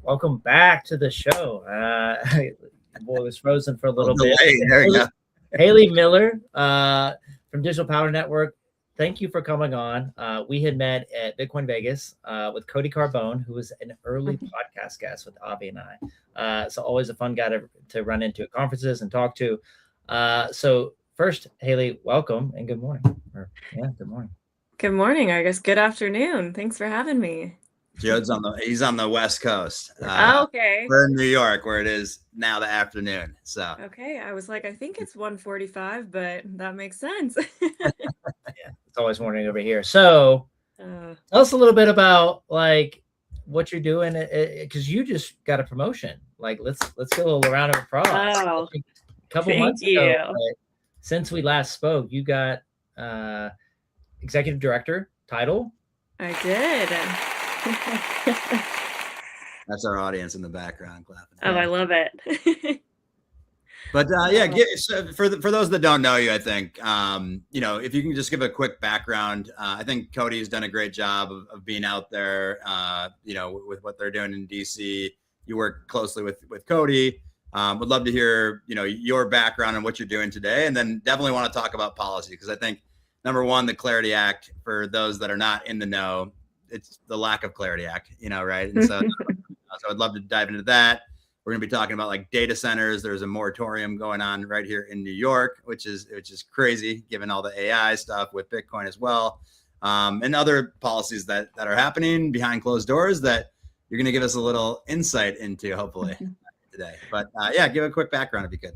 Welcome back to the show. Boy was frozen for a little bit. There you go. Hailey Miller from Digital Power Network. Thank you for coming on. We had met at Bitcoin Vegas with Cody Carbone, who was an early podcast guest with Avi and I. So always a fun guy to run into at conferences and talk to. So first, Hailey, welcome and good morning. Good morning. Good morning. I guess good afternoon. Thanks for having me. Jode's he's on the West Coast. Okay. We're in New York, where it is now the afternoon. So okay, I was like, I think it's 1:45, but that makes sense. Yeah, it's always morning over here. So tell us a little bit about like what you're doing, because you just got a promotion. Like let's get a little round of applause. Oh, a couple months ago, since we last spoke, you got executive director title. I did. That's our audience in the background clapping. Oh, I love it. But for those that don't know you, I think if you can just give a quick background. I think Cody's done a great job of being out there. With what they're doing in DC. You work closely with Cody. Would love to hear your background and what you're doing today, and then definitely want to talk about policy, because I think number one, the Clarity Act, for those that are not in the know, it's the lack of Clarity Act, right? And so I'd love to dive into that. We're going to be talking about like data centers. There's a moratorium going on right here in New York, which is crazy given all the AI stuff with Bitcoin as well, and other policies that are happening behind closed doors that you're going to give us a little insight into, hopefully today. But give a quick background if you could.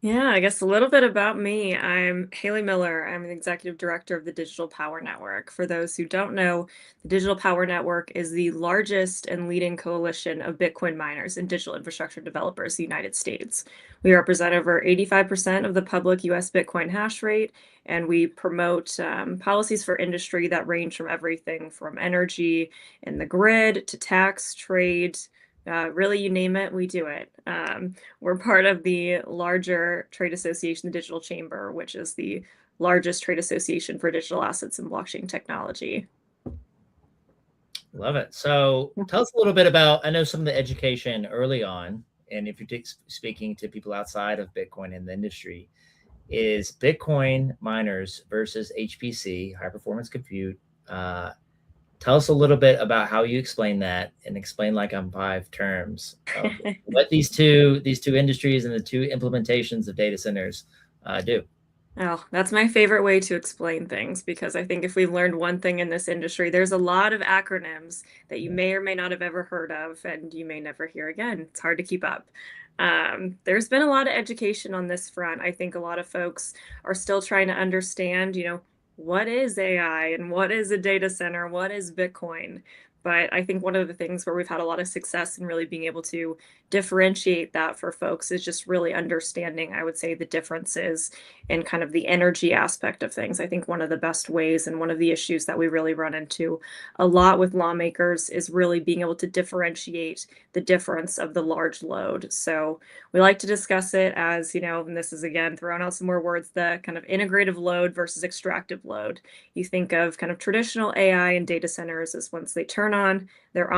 Yeah, I guess a little bit about me. I'm Hailey Miller. I'm the executive director of the Digital Power Network. For those who don't know, the Digital Power Network is the largest and leading coalition of Bitcoin miners and digital infrastructure developers in the United States. We represent over 85% of the public US Bitcoin hash rate, and we promote policies for industry that range from everything from energy and the grid to tax, trade, really, you name it, we do it. We're part of the larger trade association, the Digital Chamber, which is the largest trade association for digital assets and blockchain technology. Love it. So tell us a little bit about, I know some of the education early on, and if you're speaking to people outside of Bitcoin in the industry, is Bitcoin miners versus HPC, high performance compute. Tell us a little bit about how you explain that, and explain like on 5 terms of what these two industries and the 2 implementations of data centers do. Oh, that's my favorite way to explain things, because I think if we've learned one thing in this industry, there's a lot of acronyms that you may or may not have ever heard of, and you may never hear again. It's hard to keep up. There's been a lot of education on this front. I think a lot of folks are still trying to understand, what is AI and what is a data center? What is Bitcoin? But I think one of the things where we've had a lot of success in really being able to differentiate that for folks is just really understanding, I would say, the differences in kind of the energy aspect of things. I think one of the best ways, and one of the issues that we really run into a lot with lawmakers, is really being able to differentiate the difference of the large load. So we like to discuss it as, and this is again throwing out some more words, the kind of integrative load versus extractive load. You think of kind of traditional AI and data centers as once they turn on, they're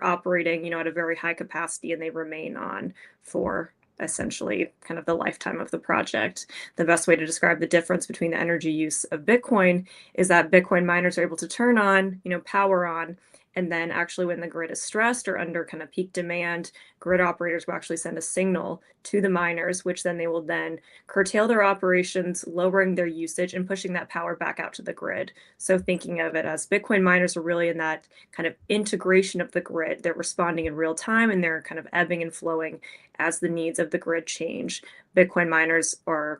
operating, at a very high capacity, and they remain on for essentially kind of the lifetime of the project. The best way to describe the difference between the energy use of Bitcoin is that Bitcoin miners are able to turn on, power on, and then actually when the grid is stressed or under kind of peak demand, grid operators will actually send a signal to the miners, which then they will then curtail their operations, lowering their usage and pushing that power back out to the grid. So thinking of it as Bitcoin miners are really in that kind of integration of the grid. They're responding in real time, and they're kind of ebbing and flowing as the needs of the grid change. Bitcoin miners or,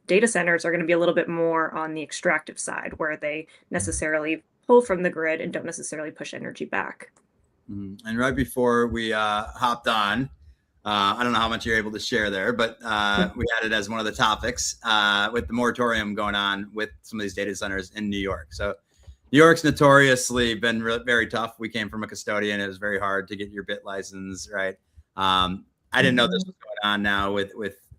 data centers are going to be a little bit more on the extractive side, where they necessarily pull from the grid and don't necessarily push energy back. And right before we hopped on, I don't know how much you're able to share there, but we had it as one of the topics with the moratorium going on with some of these data centers in New York. So New York's notoriously been very tough. We came from a custodian. It was very hard to get your BIT license, right? I didn't know this was going on now with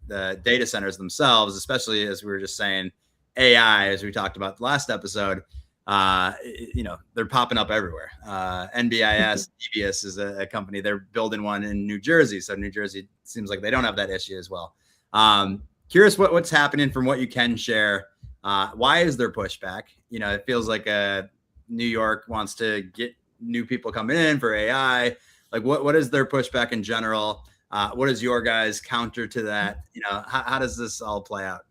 the data centers themselves, especially as we were just saying AI, as we talked about the last episode. they're popping up everywhere. NBIS, DBS is a company. They're building one in New Jersey. So New Jersey seems like they don't have that issue as well. Curious what's happening from what you can share. Why is there pushback? It feels like New York wants to get new people coming in for AI. Like what is their pushback in general? What is your guys' counter to that? How does this all play out?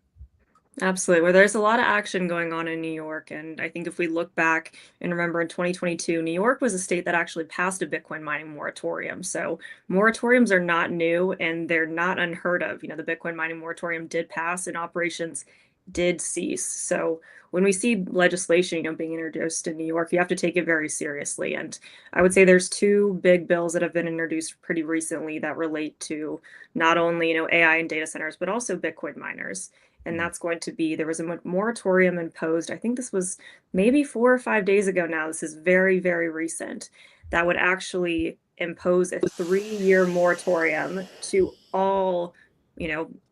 Absolutely. Well, there's a lot of action going on in New York. And I think if we look back and remember in 2022, New York was a state that actually passed a Bitcoin mining moratorium. So moratoriums are not new and they're not unheard of. The Bitcoin mining moratorium did pass and operations did cease. So when we see legislation, being introduced in New York, you have to take it very seriously. And I would say there's two big bills that have been introduced pretty recently that relate to not only, AI and data centers, but also Bitcoin miners. And that's going to be, there was a moratorium imposed. I think this was maybe 4 or 5 days ago now. This is very, very recent. That would actually impose a 3-year moratorium to all,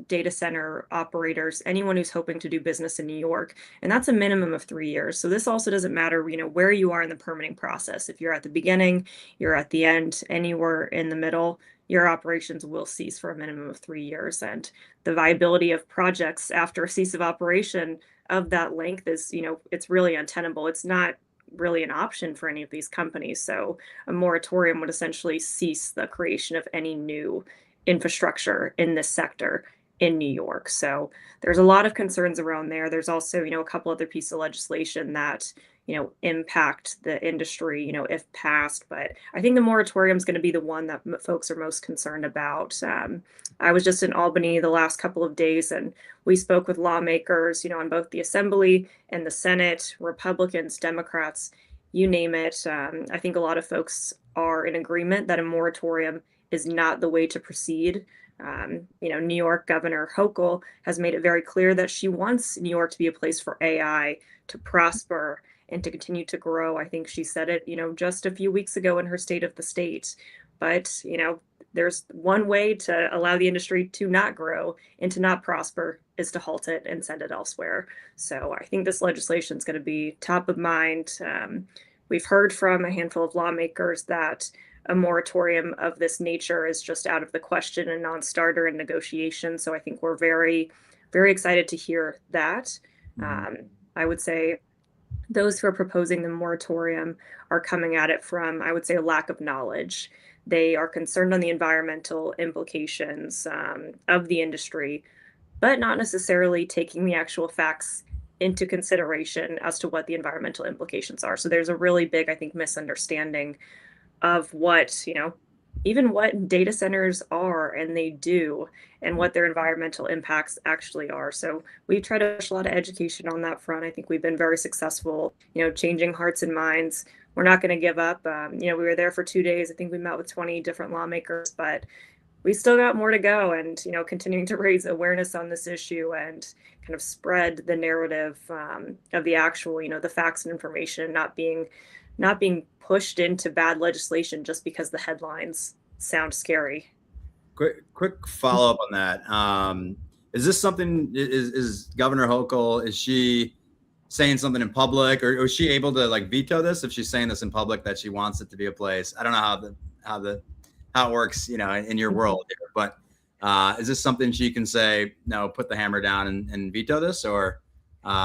data center operators, anyone who's hoping to do business in New York. And that's a minimum of 3 years. So this also doesn't matter, where you are in the permitting process. If you're at the beginning, you're at the end, anywhere in the middle, your operations will cease for a minimum of 3 years. And the viability of projects after a cease of operation of that length is, it's really untenable. It's not really an option for any of these companies. So a moratorium would essentially cease the creation of any new infrastructure in this sector in New York. So there's a lot of concerns around there. There's also, a couple other pieces of legislation that, impact the industry, if passed. But I think the moratorium is going to be the one that folks are most concerned about. I was just in Albany the last couple of days, and we spoke with lawmakers, on both the Assembly and the Senate, Republicans, Democrats, you name it. I think a lot of folks are in agreement that a moratorium is not the way to proceed. New York Governor Hochul has made it very clear that she wants New York to be a place for AI to prosper and to continue to grow. I think she said it, just a few weeks ago in her State of the State. But, there's one way to allow the industry to not grow and to not prosper is to halt it and send it elsewhere. So I think this legislation is going to be top of mind. We've heard from a handful of lawmakers that a moratorium of this nature is just out of the question and non-starter in negotiation. So I think we're very, very excited to hear that. I would say those who are proposing the moratorium are coming at it from, I would say, a lack of knowledge. They are concerned on the environmental implications of the industry, but not necessarily taking the actual facts into consideration as to what the environmental implications are. So there's a really big, I think, misunderstanding of what, even what data centers are and they do and what their environmental impacts actually are. So we try to push a lot of education on that front. I think we've been very successful, changing hearts and minds. We're not going to give up. We were there for 2 days. I think we met with 20 different lawmakers, but we still got more to go, and continuing to raise awareness on this issue and kind of spread the narrative of the actual, the facts and information, not being pushed into bad legislation just because the headlines sound scary. Quick follow up on that. Is this something? Is Governor Hochul, is she saying something in public, or is she able to veto this if she's saying this in public that she wants it to be a place? I don't know how it works, in your world here, but is this something she can say, no, put the hammer down and veto this, or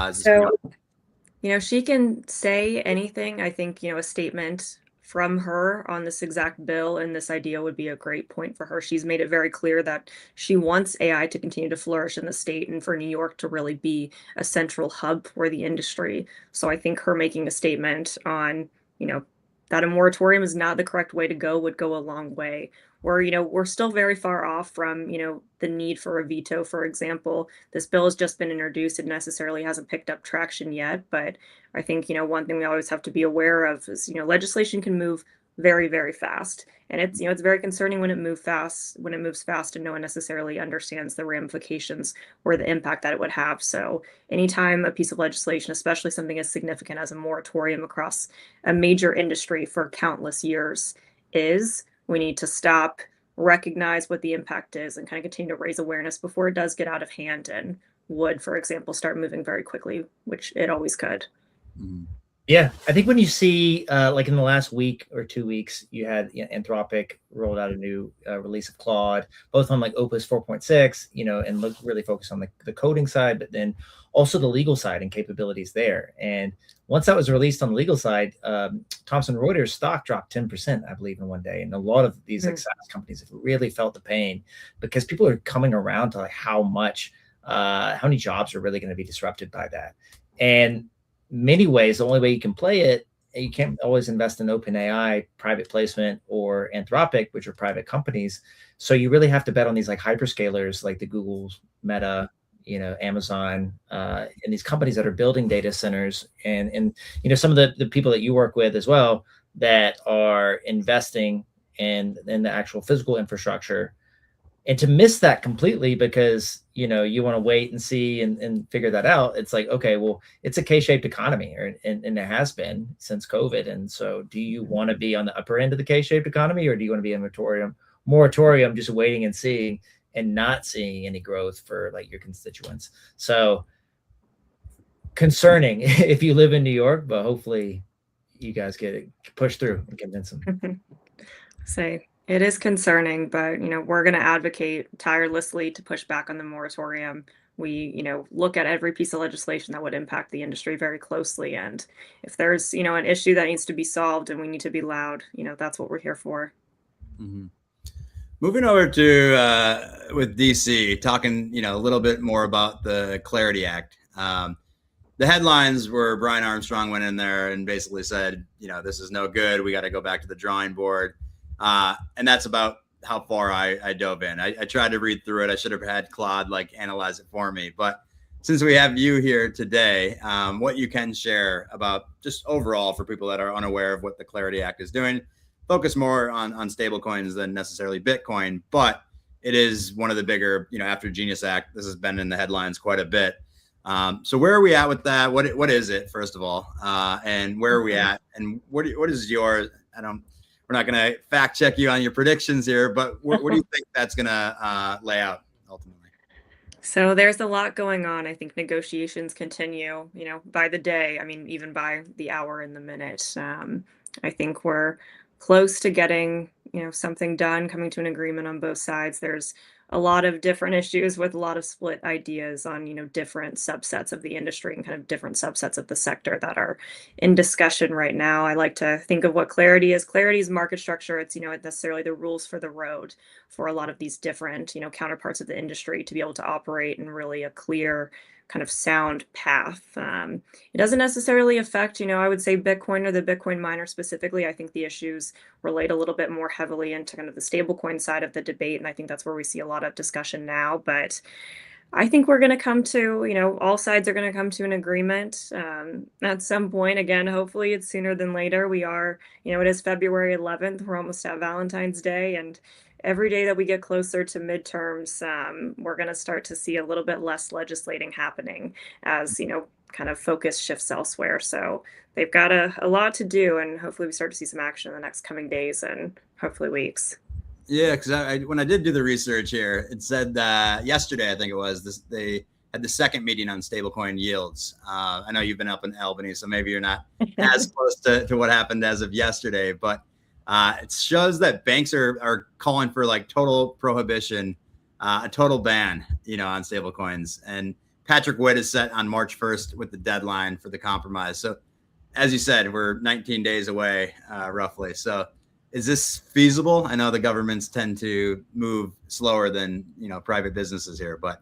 is this she can say anything. I think, a statement from her on this exact bill and this idea would be a great point for her. She's made it very clear that she wants AI to continue to flourish in the state and for New York to really be a central hub for the industry. So I think her making a statement on, that a moratorium is not the correct way to go would go a long way. We're still very far off from, the need for a veto, for example. This bill has just been introduced. It necessarily hasn't picked up traction yet. But I think, one thing we always have to be aware of is, legislation can move very, very fast. And it's very concerning when it moves fast and no one necessarily understands the ramifications or the impact that it would have. So anytime a piece of legislation, especially something as significant as a moratorium across a major industry for countless years we need to stop, recognize what the impact is, and kind of continue to raise awareness before it does get out of hand and would, for example, start moving very quickly, which it always could. Yeah, I think when you see, like in the last week or 2 weeks, you had, Anthropic rolled out a new release of Claude, both on like Opus 4.6, and look really focused on the coding side, but then also the legal side and capabilities there. And once that was released on the legal side, Thomson Reuters stock dropped 10%, I believe, in one day. And a lot of these like SaaS companies have really felt the pain because people are coming around to like how many jobs are really going to be disrupted by that. And many ways, the only way you can play it, you can't always invest in OpenAI, private placement, or Anthropic, which are private companies. So you really have to bet on these like hyperscalers, like the Googles, Meta, Amazon, and these companies that are building data centers, and some of the people that you work with as well that are investing in the actual physical infrastructure. And to miss that completely because you want to wait and see and figure that out, it's like, okay, well, it's a K-shaped economy, and it has been since COVID. And so do you want to be on the upper end of the K-shaped economy, or do you want to be in moratorium, just waiting and seeing and not seeing any growth for like your constituents? So concerning if you live in New York, but hopefully you guys get it pushed through and convince them. Say it is concerning, but we're going to advocate tirelessly to push back on the moratorium. We, look at every piece of legislation that would impact the industry very closely, and if there's, an issue that needs to be solved and we need to be loud, that's what we're here for. Mm-hmm. Moving over to with DC, talking a little bit more about the Clarity Act. The headlines were Brian Armstrong went in there and basically said, this is no good. We got to go back to the drawing board. And that's about how far I dove in. I tried to read through it. I should have had Claude like analyze it for me. But since we have you here today, what you can share about just overall for people that are unaware of what the Clarity Act is doing, focus more on stable coins than necessarily Bitcoin. But it is one of the bigger, after Genius Act, this has been in the headlines quite a bit. So where are we at with that? What is it, first of all? And where are we at? And what is your, we're not going to fact check you on your predictions here, but what do you think that's going to lay out ultimately? So there's a lot going on. I think negotiations continue, by the day. I mean, even by the hour and the minute. I think we're close to getting, something done, coming to an agreement on both sides. There's a lot of different issues with a lot of split ideas on, different subsets of the industry and kind of different subsets of the sector that are in discussion right now. I like to think of what clarity is. Clarity is market structure. It's, necessarily the rules for the road for a lot of these different, counterparts of the industry to be able to operate in really a clear, kind of sound path. It doesn't necessarily affect, I would say Bitcoin or the Bitcoin miner specifically. I think the issues relate a little bit more heavily into kind of the stablecoin side of the debate. And I think that's where we see a lot of discussion now. But I think we're going to come to, all sides are going to come to an agreement at some point. Again, hopefully it's sooner than later. We are, it is February 11th. We're almost at Valentine's Day. And every day that we get closer to midterms, we're going to start to see a little bit less legislating happening as, kind of focus shifts elsewhere. So they've got a lot to do, and hopefully we start to see some action in the next coming days and hopefully weeks. Yeah, because when I did do the research here, it said that yesterday, I think it was, they had the second meeting on stablecoin yields. I know you've been up in Albany, so maybe you're not as close to what happened as of yesterday, but it shows that banks are calling for like total prohibition, a total ban, on stablecoins. And Patrick Witt is set on March 1st with the deadline for the compromise. So as you said, we're 19 days away, roughly. So is this feasible? I know the governments tend to move slower than, private businesses here, but.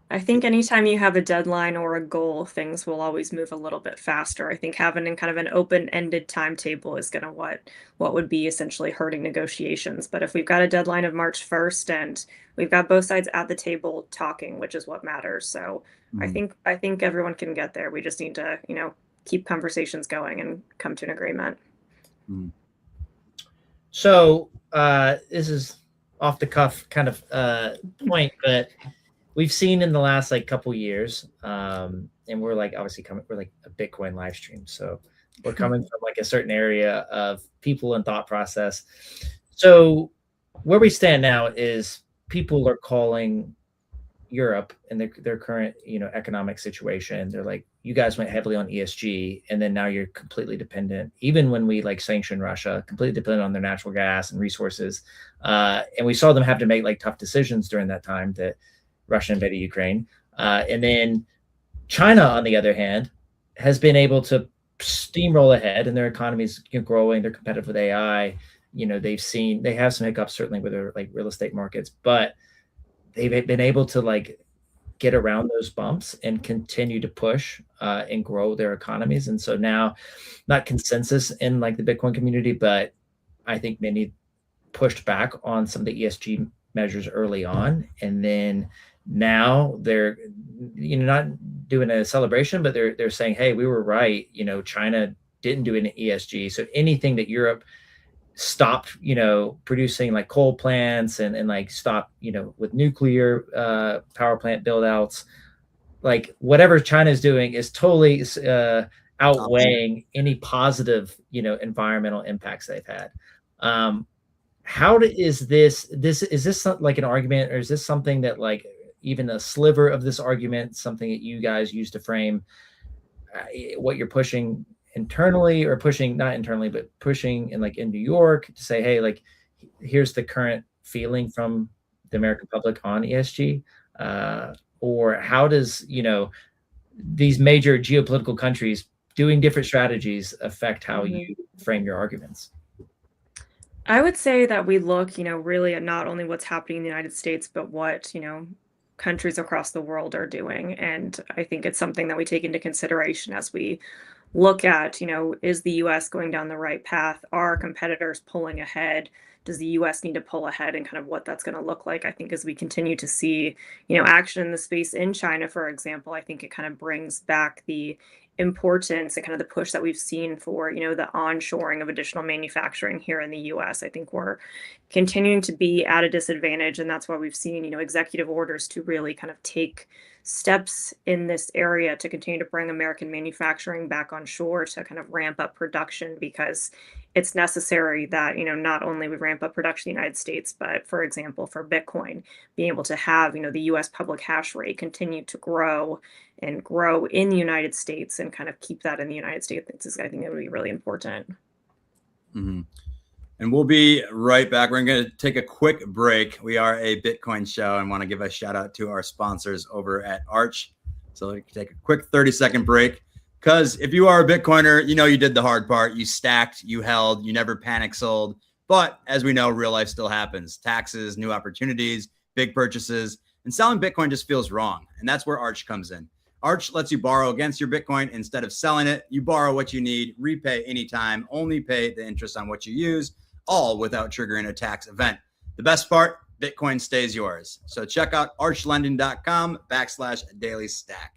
I think anytime you have a deadline or a goal, things will always move a little bit faster. I think having kind of an open-ended timetable is going to what would be essentially hurting negotiations. But if we've got a deadline of March 1st and we've got both sides at the table talking, which is what matters. So I think everyone can get there. We just need to, keep conversations going and come to an agreement. So this is off the cuff kind of point, but we've seen in the last like couple years, and we're like obviously we're like a Bitcoin live stream. So we're coming from like a certain area of people and thought process. So where we stand now is people are calling Europe and their current, economic situation. They're like, you guys went heavily on ESG, and then now you're completely dependent. Even when we like sanction Russia, completely dependent on their natural gas and resources. And we saw them have to make like tough decisions during that time that Russia invaded Ukraine. And then China, on the other hand, has been able to steamroll ahead, and their economy's growing. They're competitive with AI. They have some hiccups certainly with their like real estate markets, but they've been able to like get around those bumps and continue to push and grow their economies. And so now, not consensus in like the Bitcoin community, but I think many pushed back on some of the ESG measures early on, and then now they're not doing a celebration, but they're saying, hey, we were right. China didn't do any ESG, so anything that Europe stopped producing like coal plants and like stopped with nuclear power plant build outs, like whatever China is doing is totally outweighing any positive environmental impacts they've had. Is this like an argument, or is this something that like even a sliver of this argument, something that you guys use to frame what you're pushing internally, or pushing not internally, but pushing in New York to say, hey, like here's the current feeling from the American public on ESG? Or how does, these major geopolitical countries doing different strategies affect how you frame your arguments? I would say that we look, really at not only what's happening in the United States, but what, countries across the world are doing. And I think it's something that we take into consideration as we look at, is the US going down the right path? Are competitors pulling ahead? Does the US need to pull ahead, and kind of what that's going to look like? I think as we continue to see, action in the space in China, for example, I think it kind of brings back the importance and kind of the push that we've seen for, the onshoring of additional manufacturing here in the US. I think we're continuing to be at a disadvantage, and that's why we've seen, executive orders to really kind of take steps in this area to continue to bring American manufacturing back on shore, to kind of ramp up production, because it's necessary that, not only we ramp up production in the United States, but for example, for Bitcoin, being able to have, the US public hash rate continue to grow and grow in the United States, and kind of keep that in the United States. I think it would be really important. Mm-hmm. And we'll be right back. We're going to take a quick break. We are a Bitcoin show, and want to give a shout out to our sponsors over at Arch. So we can take a quick 30-second break, because if you are a Bitcoiner, you did the hard part. You stacked, you held, you never panic sold. But as we know, real life still happens. Taxes, new opportunities, big purchases, and selling Bitcoin just feels wrong. And that's where Arch comes in. Arch lets you borrow against your Bitcoin instead of selling it. You borrow what you need, repay anytime, only pay the interest on what you use, all without triggering a tax event. The best part, Bitcoin stays yours. So check out archlending.com/dailystack.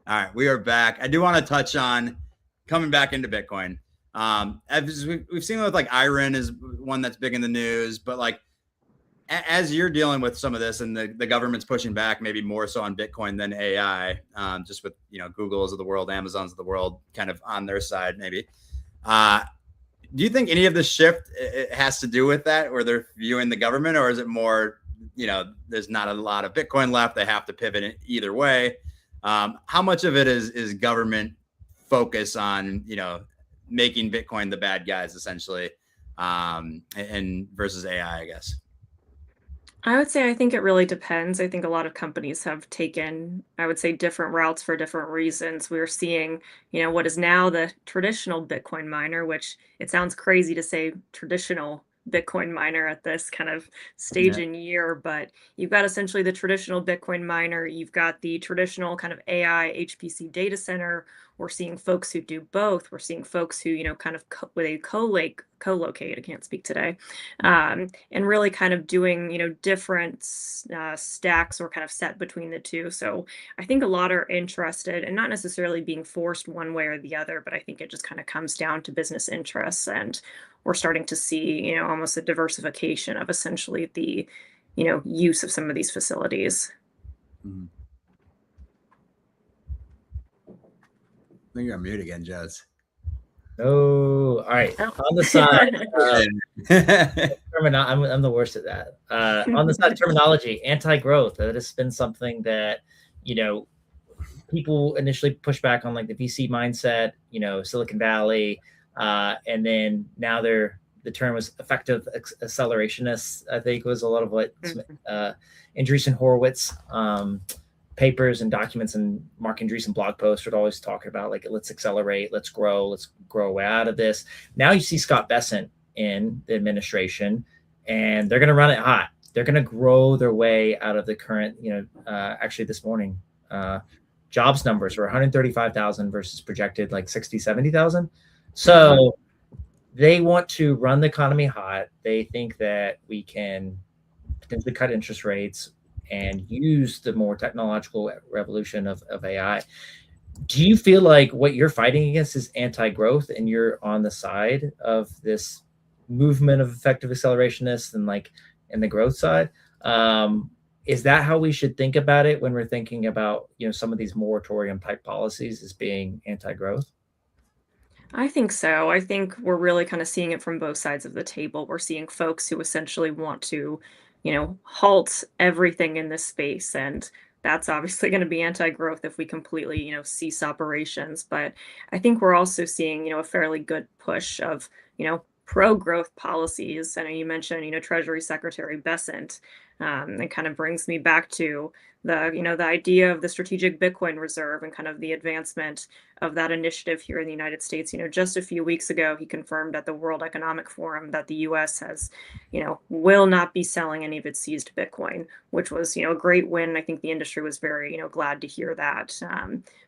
All right, we are back. I do want to touch on coming back into Bitcoin. As we've seen with like Iron is one that's big in the news, but like as you're dealing with some of this, and the government's pushing back maybe more so on Bitcoin than AI, just with Googles of the world, Amazons of the world kind of on their side maybe. Do you think any of this shift it has to do with that, or they're viewing the government, or is it more, there's not a lot of Bitcoin left, they have to pivot in either way? How much of it is government focus on, making Bitcoin the bad guys essentially, and versus AI, I guess? I would say I think it really depends. I think a lot of companies have taken, I would say, different routes for different reasons. We're seeing, what is now the traditional Bitcoin miner, which it sounds crazy to say traditional Bitcoin miner at this kind of stage in year, but you've got essentially the traditional Bitcoin miner, you've got the traditional kind of AI HPC data center. We're seeing folks who do both. We're seeing folks who, kind of co-locate, I can't speak today, and really kind of doing, different stacks, or kind of set between the two. So I think a lot are interested, and not necessarily being forced one way or the other, but I think it just kind of comes down to business interests. And we're starting to see, almost a diversification of essentially the, use of some of these facilities. Mm-hmm. I think you're on mute again, Jez. Oh, all right. On the side, I'm the worst at that. On the side of terminology, anti-growth, that has been something that, people initially push back on, like the VC mindset, Silicon Valley, and then now the term was effective accelerationists. I think was a lot of what Andreessen Horowitz papers and documents and Mark Andreessen blog posts would always talk about, like, let's accelerate, let's grow way out of this. Now you see Scott Bessent in the administration, and they're going to run it hot. They're going to grow their way out of the current, actually this morning, jobs numbers were 135,000 versus projected like 60, 70,000. So they want to run the economy hot. They think that we can potentially cut interest rates and use the more technological revolution of AI. Do you feel like what you're fighting against is anti-growth, and you're on the side of this movement of effective accelerationists and like in the growth side? Is that how we should think about it when we're thinking about, some of these moratorium type policies as being anti-growth? I think so. I think we're really kind of seeing it from both sides of the table. We're seeing folks who essentially want to, halt everything in this space. And that's obviously going to be anti-growth if we completely, cease operations. But I think we're also seeing, a fairly good push of, pro-growth policies. I know you mentioned, Treasury Secretary Bessent. It kind of brings me back to the idea of the strategic Bitcoin reserve and kind of the advancement of that initiative here in the United States. Just a few weeks ago, he confirmed at the World Economic Forum that the U.S. has, will not be selling any of its seized Bitcoin, which was, a great win. I think the industry was very, glad to hear that.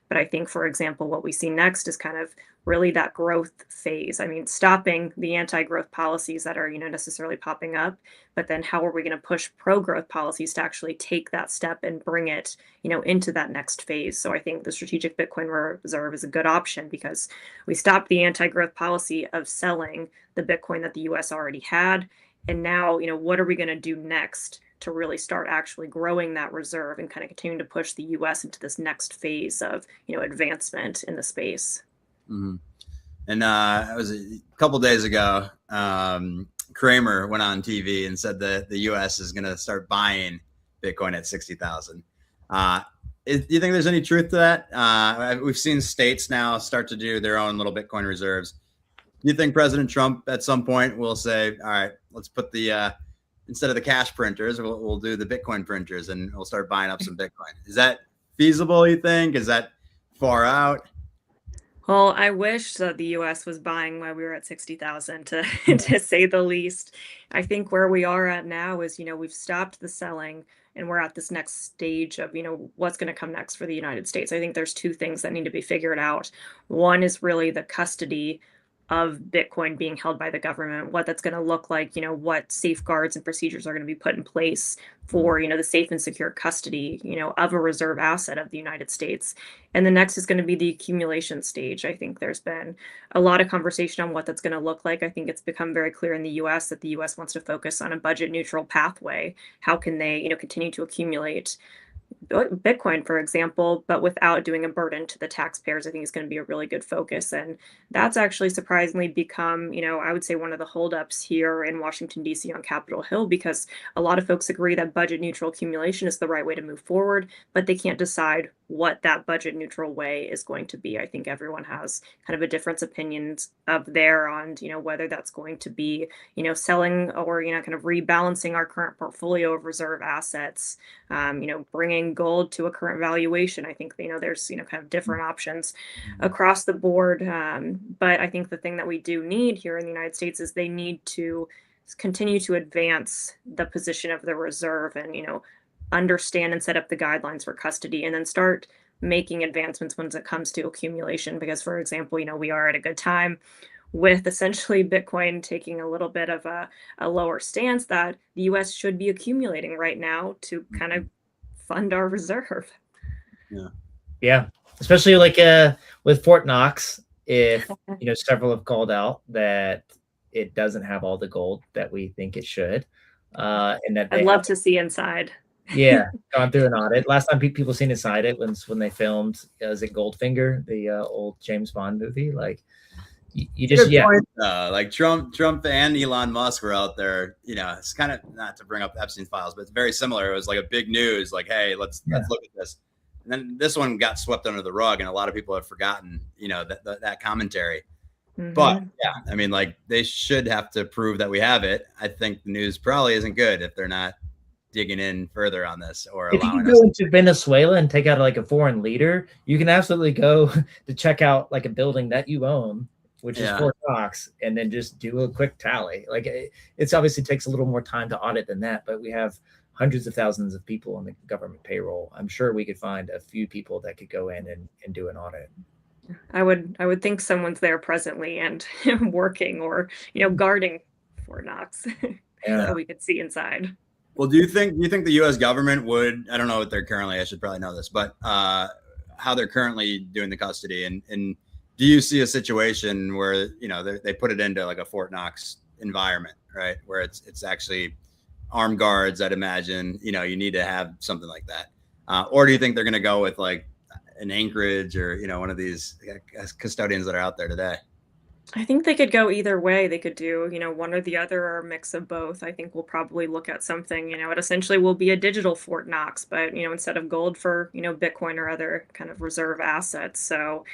But I think, for example, what we see next is kind of really that growth phase. I mean, stopping the anti-growth policies that are, necessarily popping up, but then how are we going to push pro-growth policies to actually take that step and bring it, into that next phase? So I think the strategic Bitcoin reserve is a good option because we stopped the anti-growth policy of selling the Bitcoin that the U.S. already had. And now, what are we going to do next to really start actually growing that reserve and kind of continuing to push the U.S. into this next phase of, advancement in the space? Mm-hmm. And it was a couple days ago, Kramer went on TV and said that the U.S. is going to start buying Bitcoin at 60,000. Do you think there's any truth to that? We've seen states now start to do their own little Bitcoin reserves. Do you think President Trump at some point will say, all right, let's put the instead of the cash printers, we'll do the Bitcoin printers and we'll start buying up some Bitcoin? Is that feasible, you think? Is that far out? Well, I wish that the U.S. was buying while we were at 60,000 to to say the least. I think where we are at now is, we've stopped the selling and we're at this next stage of, what's going to come next for the United States. I think there's two things that need to be figured out. One is really the custody of Bitcoin being held by the government, what that's going to look like, what safeguards and procedures are going to be put in place for, the safe and secure custody, of a reserve asset of the United States. And the next is going to be the accumulation stage. I think there's been a lot of conversation on what that's going to look like. I think it's become very clear in the U.S. that the U.S. wants to focus on a budget neutral pathway. How can they, continue to accumulate Bitcoin, for example, but without doing a burden to the taxpayers? I think is going to be a really good focus. And that's actually surprisingly become, I would say one of the holdups here in Washington, D.C. on Capitol Hill, because a lot of folks agree that budget neutral accumulation is the right way to move forward, but they can't decide what that budget neutral way is going to be. I think everyone has kind of a different opinions up there on, whether that's going to be, selling or, kind of rebalancing our current portfolio of reserve assets, bringing gold to a current valuation. I think, there's, kind of different options across the board. But I think the thing that we do need here in the United States is they need to continue to advance the position of the reserve and, understand and set up the guidelines for custody, and then start making advancements when it comes to accumulation. Because, for example, we are at a good time with essentially Bitcoin taking a little bit of a lower stance that the US should be accumulating right now to kind of fund our reserve. Yeah. Especially like with Fort Knox, if several have called out that it doesn't have all the gold that we think it should. And that I'd love to see inside. Yeah, gone through an audit. Last time people seen inside it was when they filmed, is it Goldfinger, the old James Bond movie? Like, You just, good point, like Trump and Elon Musk were out there. It's kind of, not to bring up Epstein files, but it's very similar. It was like a big news, like, hey, let's look at this. And then this one got swept under the rug, and a lot of people have forgotten, that commentary. But yeah, I mean, like, they should have to prove that we have it. I think the news probably isn't good if they're not digging in further on this, or if you allowing can go into Venezuela and take out like a foreign leader, you can absolutely go to check out like a building that you own, which is Fort Knox, and then just do a quick tally. Like, it's obviously takes a little more time to audit than that, but we have hundreds of thousands of people on the government payroll. I'm sure we could find a few people that could go in and do an audit. I would think someone's there presently and working, or guarding Fort Knox that we could see inside. Well, do you think the U.S. government would? I don't know what they're currently. I should probably know this, but how they're currently doing the custody, and do you see a situation where they put it into like a Fort Knox environment, right, where it's actually armed guards? I'd imagine you need to have something like that, or do you think they're going to go with like an Anchorage or one of these custodians that are out there today? I think they could go either way. They could do, one or the other, or a mix of both. I think we'll probably look at something, it essentially will be a digital Fort Knox, but, instead of gold, for, Bitcoin or other kind of reserve assets. So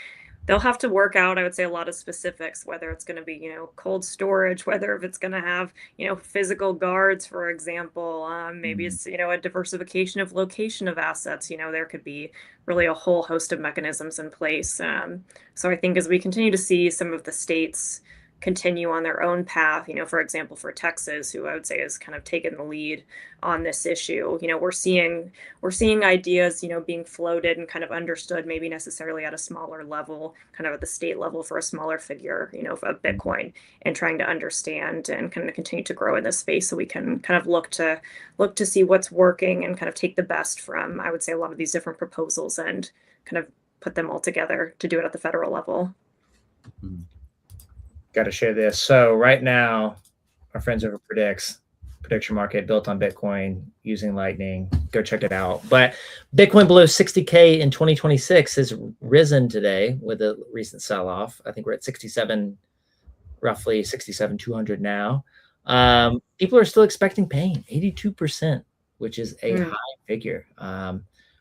they'll have to work out, I would say, a lot of specifics, whether it's going to be, cold storage, whether if it's going to have, physical guards, for example. Maybe it's, a diversification of location of assets. There could be really a whole host of mechanisms in place. So I think as we continue to see some of the states continue on their own path, for example, for Texas, who I would say has kind of taken the lead on this issue, we're seeing ideas, being floated and kind of understood, maybe necessarily at a smaller level, kind of at the state level for a smaller figure, of Bitcoin, and trying to understand and kind of continue to grow in this space, so we can kind of look to see what's working and kind of take the best from, I would say, a lot of these different proposals and kind of put them all together to do it at the federal level. Got to share this. So right now, our friends over prediction market built on Bitcoin using Lightning. Go check it out. But Bitcoin below 60K in 2026 has risen today with a recent sell-off. I think we're at 67, roughly 67,200 now. People are still expecting pain, 82%, which is a high figure.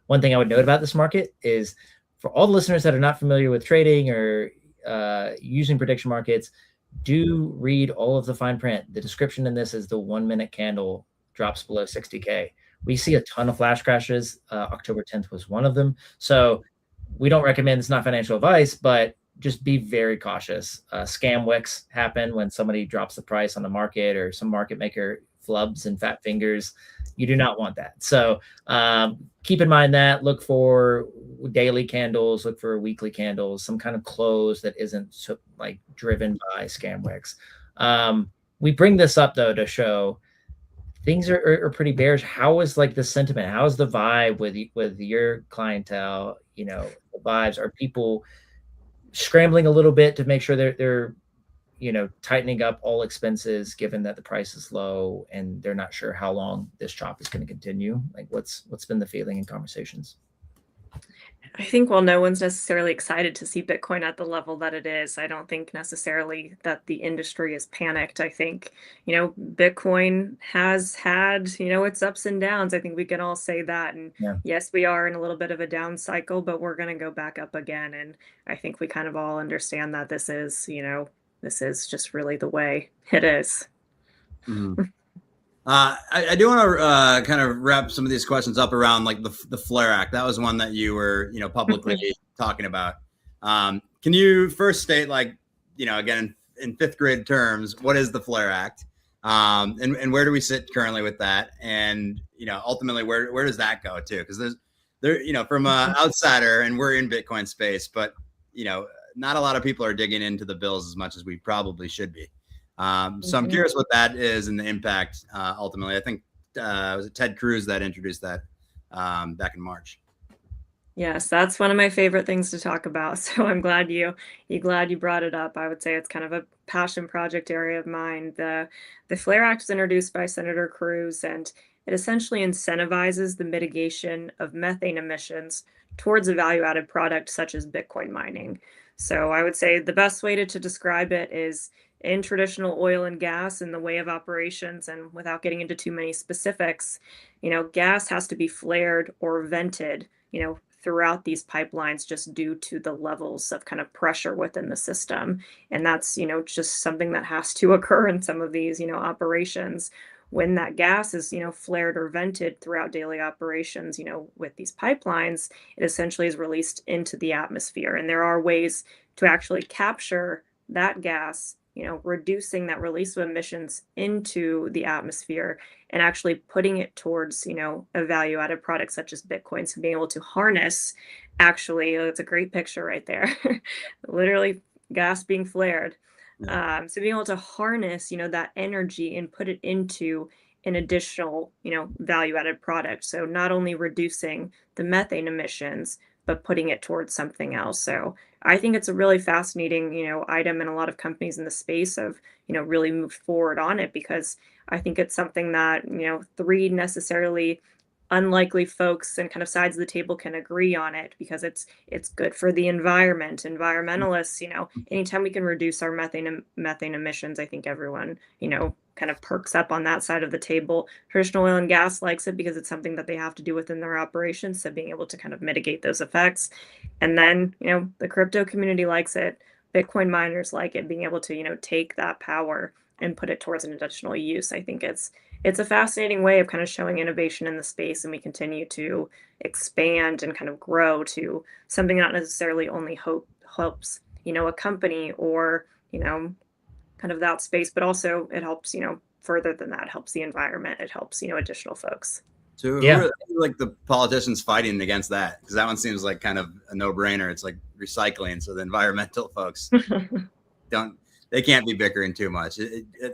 One thing I would note about this market is, for all the listeners that are not familiar with trading or using prediction markets, do read all of the fine print. The description in this is the 1 minute candle drops below 60K. We see a ton of flash crashes. October 10th was one of them. So we don't recommend, it's not financial advice, but just be very cautious. Scam wicks happen when somebody drops the price on the market, or some market maker flubs and fat fingers. You do not want that. So keep in mind that. Look for daily candles, look for weekly candles, some kind of close that isn't so, like, driven by scam wicks. We bring this up though to show things are pretty bearish. How is like the sentiment? How is the vibe with your clientele? The vibes, are people scrambling a little bit to make sure they're tightening up all expenses, given that the price is low and they're not sure how long this chop is going to continue? Like, what's been the feeling in conversations? I think while no one's necessarily excited to see Bitcoin at the level that it is, I don't think necessarily that the industry is panicked. I think, Bitcoin has had, its ups and downs. I think we can all say that. And yes, we are in a little bit of a down cycle, but we're going to go back up again. And I think we kind of all understand that this is just really the way it is. I do want to kind of wrap some of these questions up around like the Flare Act. That was one that you were, publicly talking about. Can you first state, like, again, in fifth grade terms, what is the Flare Act? And where do we sit currently with that? And, ultimately, where does that go to? Because from an outsider, and we're in Bitcoin space, but, not a lot of people are digging into the bills as much as we probably should be. So I'm curious what that is and the impact ultimately. I think was it Ted Cruz that introduced that back in March. Yes, that's one of my favorite things to talk about. So I'm glad you brought it up. I would say it's kind of a passion project area of mine. The Flare Act was introduced by Senator Cruz, and it essentially incentivizes the mitigation of methane emissions towards a value-added product such as Bitcoin mining. So I would say the best way to describe it is in traditional oil and gas in the way of operations, and without getting into too many specifics, gas has to be flared or vented, throughout these pipelines just due to the levels of kind of pressure within the system. And that's, just something that has to occur in some of these, operations. When that gas is, flared or vented throughout daily operations, with these pipelines, it essentially is released into the atmosphere. And there are ways to actually capture that gas, reducing that release of emissions into the atmosphere and actually putting it towards, a value added product such as Bitcoin. So being able to harness, actually, it's a great picture right there, literally gas being flared. So being able to harness, that energy and put it into an additional, value added product. So not only reducing the methane emissions, but putting it towards something else. So I think it's a really fascinating, item, and a lot of companies in the space have, really moved forward on it, because I think it's something that, three necessarily unlikely folks and kind of sides of the table can agree on it, because it's good for the environment. Environmentalists, anytime we can reduce our methane emissions, I think everyone, kind of perks up on that side of the table. Traditional oil and gas likes it because it's something that they have to do within their operations, so being able to kind of mitigate those effects. And then, the crypto community likes it. Bitcoin miners like it, being able to, take that power and put it towards an additional use. I think it's a fascinating way of kind of showing innovation in the space, and we continue to expand and kind of grow to something not necessarily only helps, a company or, kind of that space, but also it helps, further than that, it helps the environment, it helps, additional folks. So who are like the politicians fighting against that? Because that one seems like kind of a no-brainer. It's like recycling. So the environmental folks they can't be bickering too much.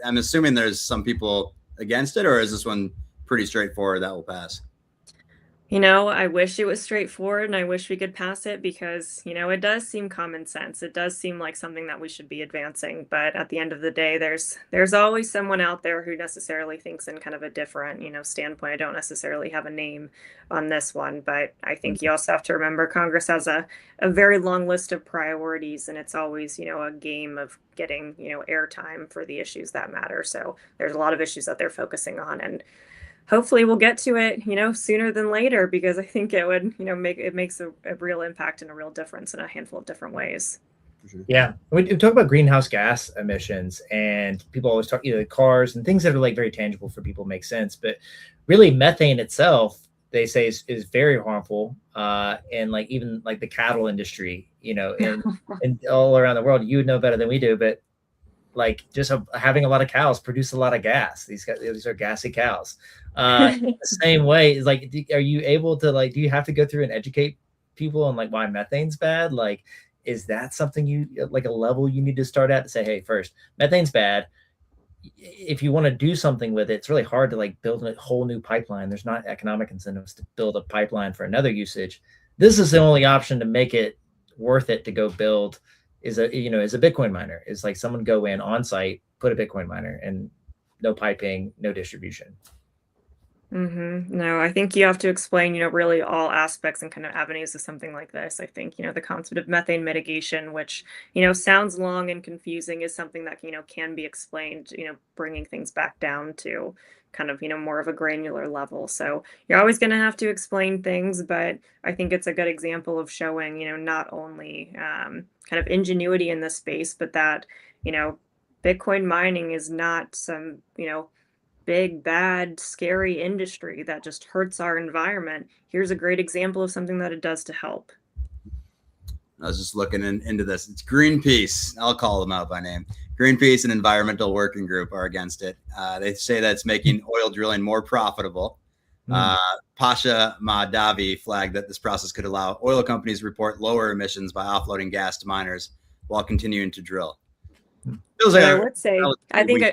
I'm assuming there's some people against it, or is this one pretty straightforward that will pass? I wish it was straightforward, and I wish we could pass it, because, it does seem common sense. It does seem like something that we should be advancing. But at the end of the day, there's always someone out there who necessarily thinks in kind of a different, standpoint. I don't necessarily have a name on this one, but I think you also have to remember Congress has a very long list of priorities, and it's always, a game of getting, airtime for the issues that matter. So there's a lot of issues that they're focusing on, and hopefully we'll get to it, sooner than later, because I think it would, makes a real impact and a real difference in a handful of different ways. Yeah, we talk about greenhouse gas emissions, and people always talk, cars and things that are like very tangible for people make sense, but really methane itself, they say is very harmful, and like even like the cattle industry, and all around the world. You would know better than we do, but like just having a lot of cows produce a lot of gas. These are gassy cows. The same way is like, are you able to like, do you have to go through and educate people on like why methane's bad? Like, is that something you like a level you need to start at to say, hey, first, methane's bad. If you want to do something with it, it's really hard to like build a whole new pipeline. There's not economic incentives to build a pipeline for another usage. This is the only option to make it worth it to go build is a Bitcoin miner. Is like someone go in on site, put a Bitcoin miner, and no piping, no distribution. No, I think you have to explain, really all aspects and kind of avenues of something like this. I think, the concept of methane mitigation, which, sounds long and confusing, is something that, can be explained, bringing things back down to kind of, more of a granular level. So you're always going to have to explain things, but I think it's a good example of showing, not only kind of ingenuity in this space, but that, Bitcoin mining is not some, big, bad, scary industry that just hurts our environment. Here's a great example of something that it does to help. I was just looking into this. It's Greenpeace. I'll call them out by name. Greenpeace and Environmental Working Group are against it. They say that it's making oil drilling more profitable. Pasha Mahdavi flagged that this process could allow oil companies to report lower emissions by offloading gas to miners while continuing to drill. I would say, I think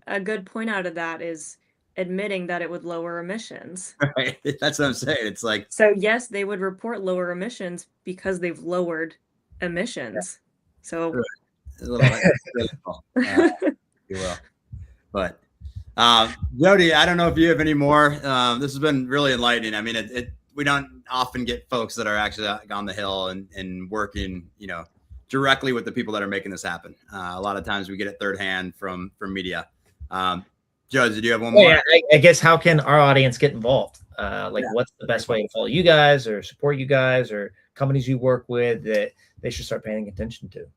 a good point out of that is admitting that it would lower emissions. Right. That's what I'm saying. It's like, so yes, they would report lower emissions because they've lowered emissions. So a little you will. But Jody, I don't know if you have any more. This has been really enlightening. I mean, we don't often get folks that are actually on the Hill and working, directly with the people that are making this happen. A lot of times we get it third hand from media. Judge, do you have one more? Yeah, I guess how can our audience get involved? What's the best way to follow you guys or support you guys or companies you work with that they should start paying attention to?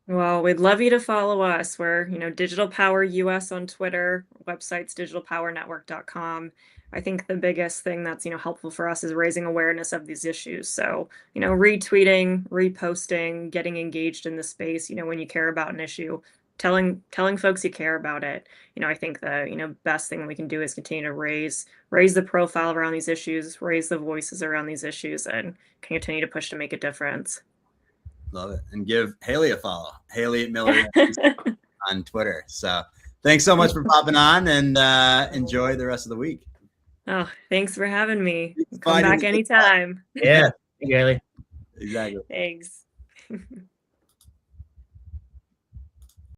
Well, we'd love you to follow us. We're, Digital Power US on Twitter, website's digitalpowernetwork.com. I think the biggest thing that's, helpful for us is raising awareness of these issues. So, retweeting, reposting, getting engaged in the space, when you care about an issue, telling folks you care about it. I think the, best thing we can do is continue to raise the profile around these issues, raise the voices around these issues, and continue to push to make a difference. Love it. And give Hailey a follow. Hailey Miller on Twitter. So thanks so much for popping on, and enjoy the rest of the week. Oh, thanks for having me. Come back anytime. Yeah. Thank you, Hailey. Exactly. Thanks.